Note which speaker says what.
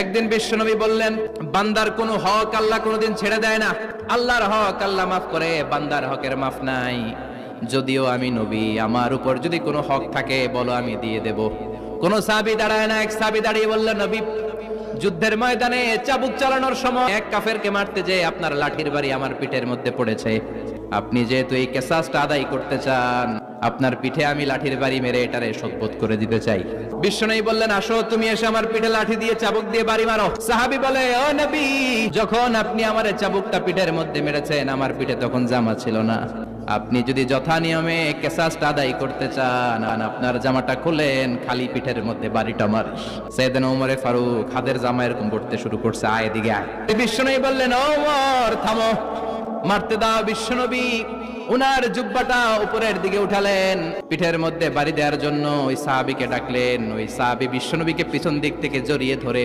Speaker 1: একদিন বিশ্বনবী বললেন, বান্দার কোনো হক আল্লাহ কোনোদিন ছেড়ে দেয় না। আল্লাহর হক আল্লাহ মাফ করে, বান্দার হকের মাফ নাই। যদিও আমি নবী, আমার উপর যদি কোনো হক থাকে বলো, আমি দিয়ে দেব। কোন সাহাবী দাঁড়ায় না। এক সাহাবী দাঁড়িয়ে বললেন, নবী, যুদ্ধের ময়দানে চাবুক চালানোর সময় এক কাফেরকে মারতে যেয়ে আপনার লাঠির বাড়ি আমার পিঠের মধ্যে পড়েছে। আপনি যেহেতু এই কেসাসটা আদায় করতে চান, আপনার পিঠে আমি লাঠির বাড়ি মেরে এটারে শোধবোধ করে দিতে চাই। বিশ্বনবী বললেন, আসো, তুমি এসে আমার পিঠে লাঠি দিয়ে চাবুক দিয়ে বাড়ি মারো। সাহাবী বলে, ও নবী, যখন আপনি আমার চাবুকটা পিঠের মধ্যে মেরেছেন, আমার পিঠে তখন জামা ছিল না। আপনি যদি যথা নিয়মে কেসাসটা আদায় করতে চান, আপনার জামাটা খুলেন, খালি পিঠের মধ্যে বাড়িটা মারিস। সাইয়েদনা ওমর ফারুক হাতের জামা এরকম করতে শুরু করছে, আয় এদিকে আয়। বিশ্বনবী বললেন, ওমর থামো, মারতে দাও। বিশ্বনবী উনার জুব্বাটা উপরের দিকে উঠালেন, পিঠের মধ্যে বাড়ি দেওয়ার জন্য ওই সাহাবীকে ডাকলেন। ওই সাহাবী বিশ্বনবীকে পিছন দিক থেকে জড়িয়ে ধরে